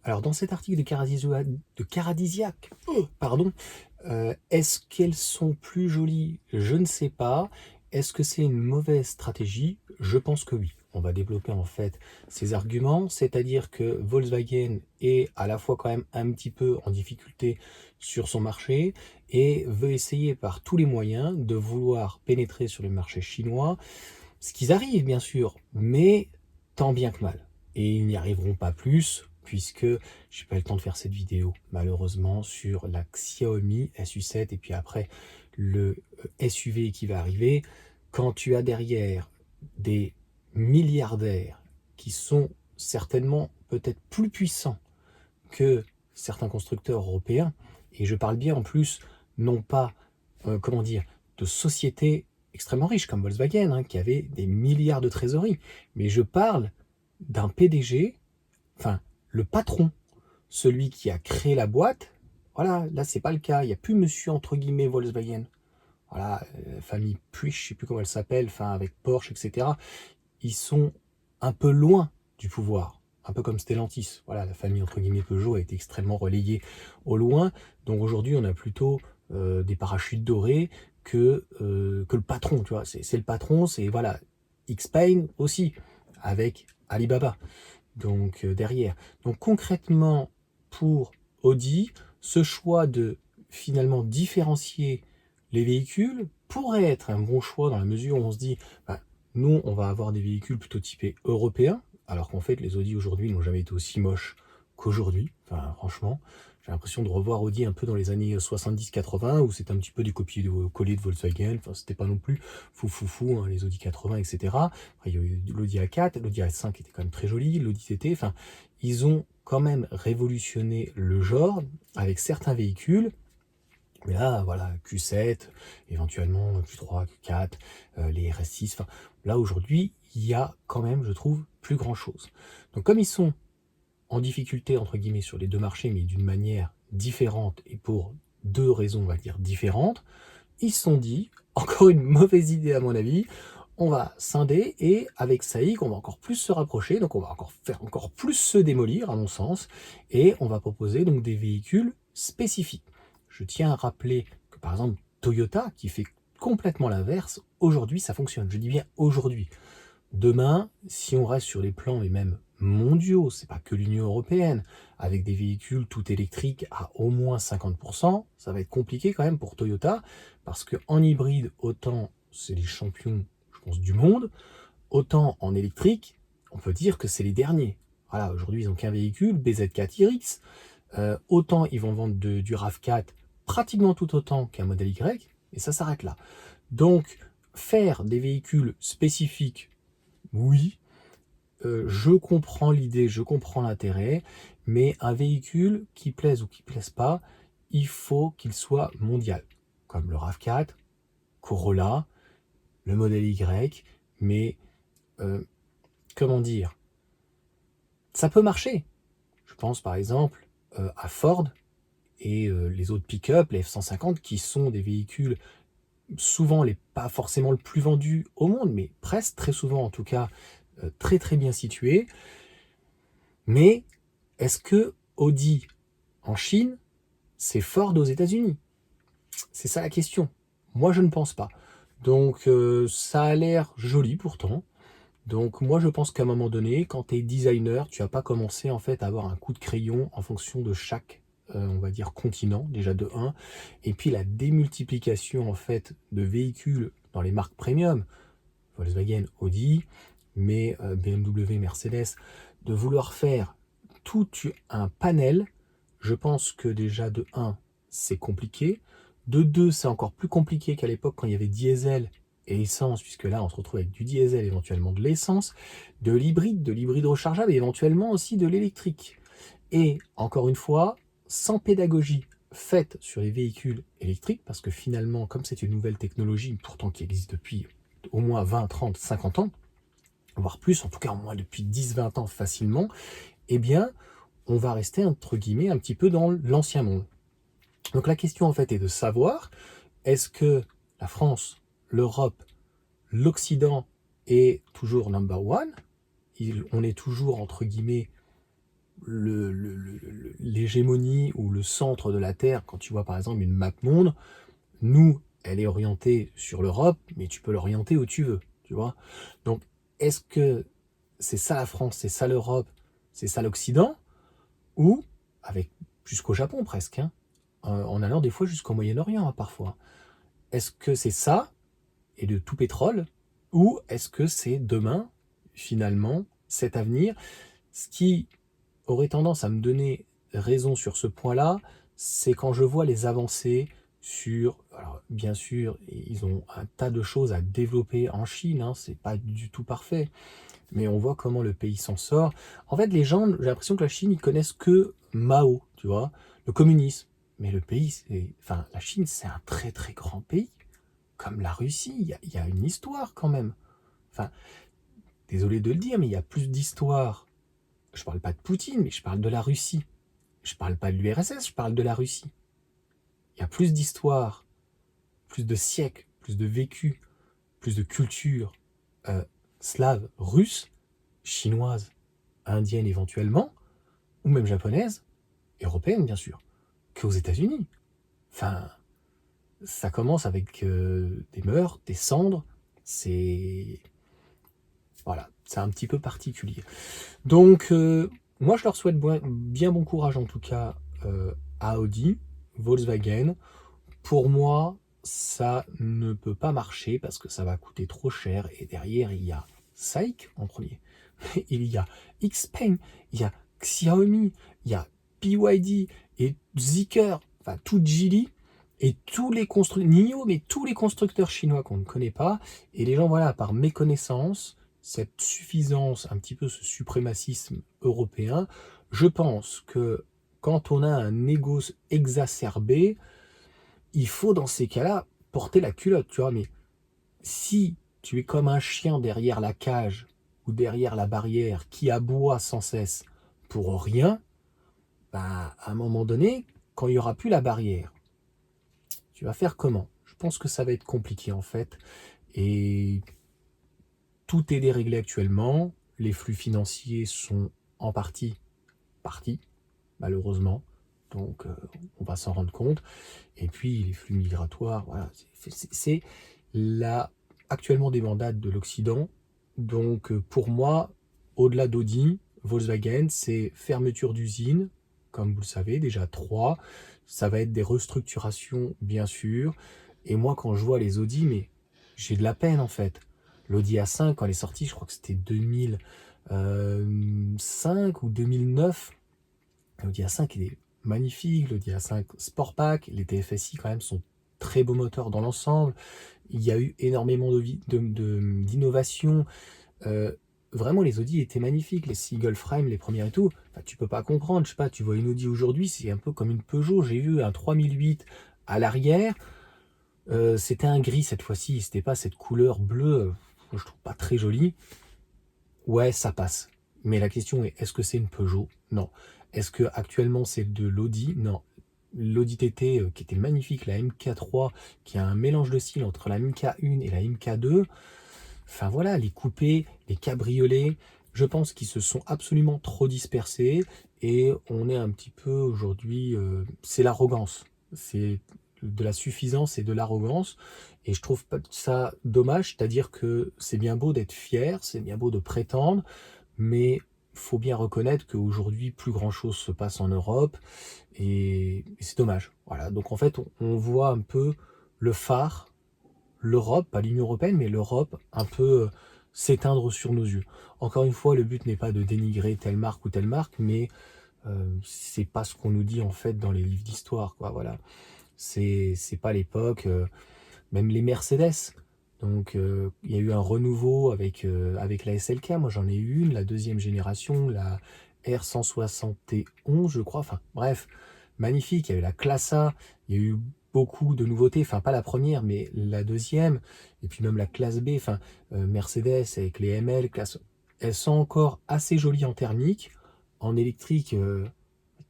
Alors, dans cet article de Caradisiac, pardon, est-ce qu'elles sont plus jolies? Je ne sais pas. Est-ce que c'est une mauvaise stratégie? Je pense que oui. On va développer en fait ces arguments, c'est-à-dire que Volkswagen est à la fois quand même un petit peu en difficulté sur son marché et veut essayer par tous les moyens de vouloir pénétrer sur le marché chinois, ce qu'ils arrivent bien sûr, mais tant bien que mal. Et ils n'y arriveront pas plus, puisque j'ai pas eu le temps de faire cette vidéo, malheureusement, sur la Xiaomi SU7 et puis après le SUV qui va arriver. Quand tu as derrière des milliardaires qui sont certainement peut-être plus puissants que certains constructeurs européens, et je parle bien en plus, non pas, comment dire, de sociétés extrêmement riches comme Volkswagen, hein, qui avait des milliards de trésorerie, mais je parle d'un PDG, enfin, le patron, celui qui a créé la boîte. Voilà, là, c'est pas le cas. Il n'y a plus monsieur, entre guillemets, Volkswagen. Voilà, famille Puig, je sais plus comment elle s'appelle, enfin, avec Porsche, etc. Ils sont un peu loin du pouvoir, un peu comme Stellantis. Voilà, la famille entre guillemets Peugeot a été extrêmement reléguée au loin. Donc aujourd'hui, on a plutôt des parachutes dorés que le patron. Tu vois, c'est le patron, c'est voilà, Xpeng aussi avec Alibaba. Donc derrière. Donc concrètement, pour Audi, ce choix de finalement différencier les véhicules pourrait être un bon choix dans la mesure où on se dit, bah, nous, on va avoir des véhicules plutôt typés européens, alors qu'en fait, les Audi aujourd'hui n'ont jamais été aussi moches qu'aujourd'hui. Enfin, franchement, j'ai l'impression de revoir Audi un peu dans les années 70-80, où c'était un petit peu des copier-coller de Volkswagen. Enfin, c'était pas non plus fou, hein, les Audi 80, etc. Après, il y a eu l'Audi A4, l'Audi A5 était quand même très joli, l'Audi TT. Enfin, ils ont quand même révolutionné le genre avec certains véhicules. Mais là, voilà, Q7, éventuellement Q3, Q4, les RS6. Enfin, là, aujourd'hui, il y a quand même, je trouve, plus grand-chose. Donc, comme ils sont en difficulté, entre guillemets, sur les deux marchés, mais d'une manière différente et pour deux raisons, on va dire, différentes, ils se sont dit, encore une mauvaise idée à mon avis, on va scinder et avec SAIC, on va encore plus se rapprocher, donc on va encore faire encore plus se démolir, à mon sens, et on va proposer donc des véhicules spécifiques. Je tiens à rappeler que par exemple Toyota, qui fait complètement l'inverse, aujourd'hui ça fonctionne. Je dis bien aujourd'hui. Demain, si on reste sur les plans et même mondiaux, c'est pas que l'Union européenne, avec des véhicules tout électriques à au moins 50%, ça va être compliqué quand même pour Toyota, parce qu'en hybride, autant c'est les champions, je pense, du monde, autant en électrique, on peut dire que c'est les derniers. Voilà, aujourd'hui ils n'ont qu'un véhicule, BZ4 RX, autant ils vont vendre du RAV4 pratiquement tout autant qu'un modèle Y, et ça s'arrête là. Donc, faire des véhicules spécifiques, oui, je comprends l'idée, je comprends l'intérêt, mais un véhicule qui plaise ou qui plaise pas, il faut qu'il soit mondial. Comme le RAV4, Corolla, le modèle Y, mais comment dire, ça peut marcher. Je pense par exemple à Ford et les autres pick-up, les F-150, qui sont des véhicules souvent pas forcément le plus vendu au monde, mais presque très souvent en tout cas très très bien situés. Mais est-ce que Audi en Chine, c'est Ford aux États-Unis? C'est ça la question. Moi, je ne pense pas. Donc, ça a l'air joli pourtant. Donc, moi, je pense qu'à un moment donné, quand tu es designer, tu vas pas commencer en fait à avoir un coup de crayon en fonction de chaque, on va dire, continent, déjà de 1. Et puis, la démultiplication en fait de véhicules dans les marques premium, Volkswagen, Audi, mais BMW, Mercedes, de vouloir faire tout un panel. Je pense que déjà de 1, c'est compliqué. De 2, c'est encore plus compliqué qu'à l'époque quand il y avait diesel et essence, puisque là, on se retrouve avec du diesel, éventuellement de l'essence, de l'hybride rechargeable et éventuellement aussi de l'électrique. Et encore une fois, sans pédagogie faite sur les véhicules électriques, parce que finalement, comme c'est une nouvelle technologie, pourtant qui existe depuis au moins 20, 30, 50 ans, voire plus, en tout cas au moins depuis 10, 20 ans facilement, eh bien, on va rester, entre guillemets, un petit peu dans l'ancien monde. Donc la question, en fait, est de savoir, est-ce que la France, l'Europe, l'Occident est toujours number one? On est toujours, entre guillemets, l'hégémonie ou le centre de la Terre, quand tu vois par exemple une map monde, nous, elle est orientée sur l'Europe, mais tu peux l'orienter où tu veux, tu vois. Donc, est-ce que c'est ça la France, c'est ça l'Europe, c'est ça l'Occident, ou avec jusqu'au Japon presque, hein, en allant des fois jusqu'au Moyen-Orient, hein, parfois. Est-ce que c'est ça, et de tout pétrole, ou est-ce que c'est demain, finalement, cet avenir, ce qui aurait tendance à me donner raison sur ce point-là, c'est quand je vois les avancées sur, alors bien sûr, ils ont un tas de choses à développer en Chine, hein, c'est pas du tout parfait, mais on voit comment le pays s'en sort. En fait, les gens, j'ai l'impression que la Chine, ils connaissent que Mao, tu vois, le communisme. Mais le pays, enfin, la Chine, c'est un très très grand pays, comme la Russie. Il y a une histoire quand même. Enfin, désolé de le dire, mais il y a plus d'histoire. Je parle pas de Poutine, mais je parle de la Russie. Je parle pas de l'URSS, je parle de la Russie. Il y a plus d'histoire, plus de siècles, plus de vécu, plus de culture euh, slave, russe, chinoise, indienne éventuellement, ou même japonaise, européenne bien sûr, qu'aux États-Unis. Enfin, ça commence avec des meurtres, des cendres, c'est... Voilà, c'est un petit peu particulier. Donc, moi je leur souhaite bien bon courage en tout cas à Audi, Volkswagen. Pour moi, ça ne peut pas marcher parce que ça va coûter trop cher et derrière il y a SAIC en premier. Il y a XPeng, il y a Xiaomi, il y a BYD et Zeekr, enfin tout Geely et tous les constructeurs, NIO, mais tous les constructeurs chinois qu'on ne connaît pas. Et les gens, voilà, par méconnaissance, cette suffisance, un petit peu ce suprémacisme européen, je pense que quand on a un ego exacerbé, il faut dans ces cas-là porter la culotte, tu vois. Mais si tu es comme un chien derrière la cage ou derrière la barrière qui aboie sans cesse pour rien, bah, à un moment donné, quand il n'y aura plus la barrière, tu vas faire comment? Je pense que ça va être compliqué en fait. Et tout est déréglé actuellement. Les flux financiers sont en partis, malheureusement. Donc on va s'en rendre compte. Et puis les flux migratoires, voilà, c'est la actuellement débandade de l'Occident. Donc pour moi, au-delà d'Audi, Volkswagen, c'est fermeture d'usines, comme vous le savez, déjà 3. Ça va être des restructurations, bien sûr. Et moi, quand je vois les Audi, mais j'ai de la peine en fait. L'Audi A5, quand elle est sortie, je crois que c'était 2005 ou 2009. L'Audi A5, il est magnifique. L'Audi A5 Sportback, les TFSI quand même sont très beaux moteurs dans l'ensemble. Il y a eu énormément d'innovation. Euh, Vraiment, les Audi étaient magnifiques. Les single frame, les premières et tout. Enfin, tu peux pas comprendre. Je sais pas, tu vois une Audi aujourd'hui, c'est un peu comme une Peugeot. J'ai vu un 3008 à l'arrière. C'était un gris cette fois-ci. C'était pas cette couleur bleue. Je trouve pas très jolie. Ouais, ça passe. Mais la question est, est-ce que c'est une Peugeot? Non. Est-ce que actuellement c'est de l'Audi? Non. L'Audi TT qui était magnifique, la MK3, qui a un mélange de style entre la MK1 et la MK2. Enfin voilà, les coupés, les cabriolets, je pense qu'ils se sont absolument trop dispersés et on est un petit peu aujourd'hui, c'est l'arrogance. C'est de la suffisance et de l'arrogance. Et je trouve pas ça dommage, c'est-à-dire que c'est bien beau d'être fier, c'est bien beau de prétendre, mais faut bien reconnaître qu'aujourd'hui, plus grand-chose se passe en Europe et c'est dommage. Voilà, donc en fait, on voit un peu le phare, l'Europe, pas l'Union européenne, mais l'Europe un peu s'éteindre sur nos yeux. Encore une fois, le but n'est pas de dénigrer telle marque ou telle marque, mais c'est pas ce qu'on nous dit en fait dans les livres d'histoire, quoi. Voilà, c'est pas l'époque. Même les Mercedes. Donc il y a eu un renouveau avec la SLK. Moi j'en ai eu une, la deuxième génération, la R171, je crois. Enfin bref, magnifique. Il y a eu la Classe A, il y a eu beaucoup de nouveautés. Enfin pas la première, mais la deuxième. Et puis même la classe B. Enfin Mercedes avec les ML, classe. Elles sont encore assez jolies en thermique. En électrique,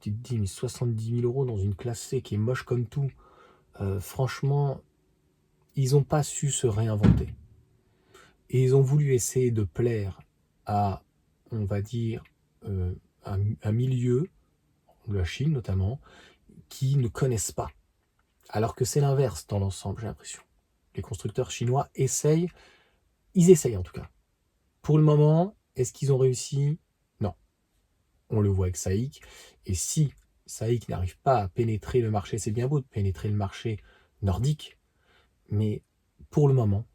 tu te dis mais 70 000 € dans une classe C qui est moche comme tout. Franchement, ils n'ont pas su se réinventer. Et ils ont voulu essayer de plaire à, on va dire, un milieu, de la Chine notamment, qui ne connaissent pas. Alors que c'est l'inverse dans l'ensemble, j'ai l'impression. Les constructeurs chinois essayent, ils essayent en tout cas. Pour le moment, est-ce qu'ils ont réussi? Non. On le voit avec SAIC. Et si SAIC n'arrive pas à pénétrer le marché, c'est bien beau de pénétrer le marché nordique, mais pour le moment,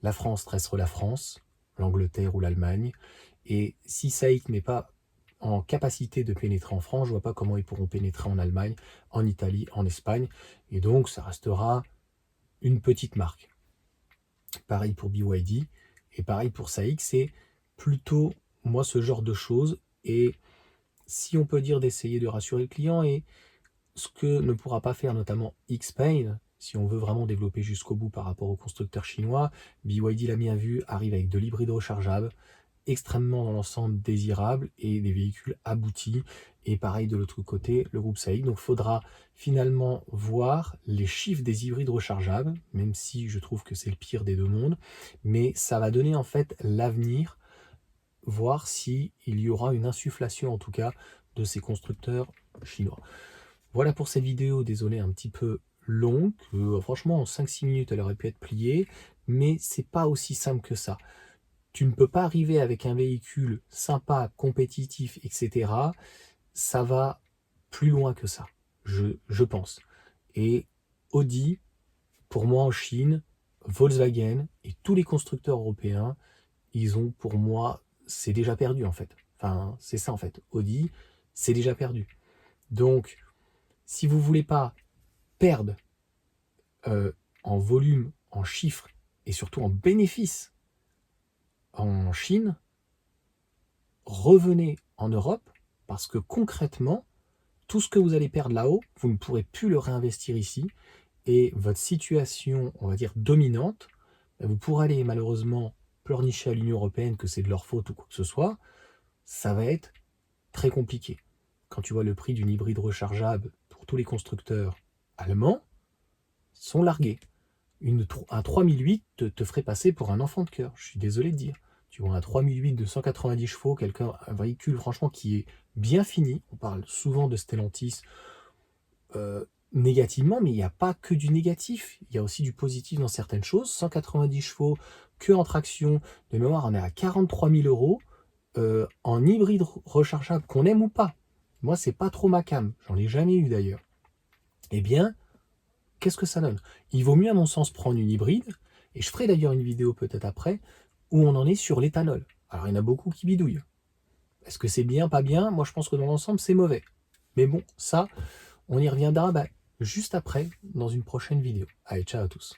la France restera la France, l'Angleterre ou l'Allemagne. Et si SAIC n'est pas en capacité de pénétrer en France, je ne vois pas comment ils pourront pénétrer en Allemagne, en Italie, en Espagne. Et donc, ça restera une petite marque. Pareil pour BYD et pareil pour SAIC, c'est plutôt, moi, ce genre de choses. Et si on peut dire d'essayer de rassurer le client, et ce que ne pourra pas faire notamment XPeng, si on veut vraiment développer jusqu'au bout par rapport aux constructeurs chinois, BYD l'a bien vu, arrive avec de l'hybride rechargeable, extrêmement dans l'ensemble désirable et des véhicules aboutis. Et pareil de l'autre côté, le groupe SAIC. Donc il faudra finalement voir les chiffres des hybrides rechargeables, même si je trouve que c'est le pire des deux mondes. Mais ça va donner en fait l'avenir, voir si il y aura une insufflation en tout cas de ces constructeurs chinois. Voilà pour cette vidéo, désolé un petit peu longue. Franchement en 5-6 minutes elle aurait pu être pliée, mais c'est pas aussi simple que ça. Tu ne peux pas arriver avec un véhicule sympa, compétitif, etc. Ça va plus loin que ça, je pense. Et Audi, pour moi en Chine, Volkswagen et tous les constructeurs européens, ils ont pour moi, c'est déjà perdu en fait. Enfin, c'est ça en fait. Audi, c'est déjà perdu. Donc, si vous ne voulez pas perdre en volume, en chiffres et surtout en bénéfices en Chine, revenez en Europe parce que concrètement, tout ce que vous allez perdre là-haut, vous ne pourrez plus le réinvestir ici et votre situation, on va dire, dominante, vous pourrez aller malheureusement pleurnicher à l'Union européenne que c'est de leur faute ou quoi que ce soit, ça va être très compliqué. Quand tu vois le prix d'une hybride rechargeable pour tous les constructeurs allemands, sont largués. Un 3008 te ferait passer pour un enfant de cœur, je suis désolé de dire. Tu vois un 3008 de 190 chevaux, un véhicule franchement qui est bien fini. On parle souvent de Stellantis négativement, mais il n'y a pas que du négatif. Il y a aussi du positif dans certaines choses. 190 chevaux, que en traction, de mémoire, on est à 43 000 € en hybride rechargeable, qu'on aime ou pas. Moi, c'est pas trop ma came. J'en ai jamais eu d'ailleurs. Eh bien, qu'est-ce que ça donne? Il vaut mieux, à mon sens, prendre une hybride, et je ferai d'ailleurs une vidéo peut-être après, où on en est sur l'éthanol. Alors, il y en a beaucoup qui bidouillent. Est-ce que c'est bien, pas bien? Moi, je pense que dans l'ensemble, c'est mauvais. Mais bon, ça, on y reviendra juste après, dans une prochaine vidéo. Allez, ciao à tous.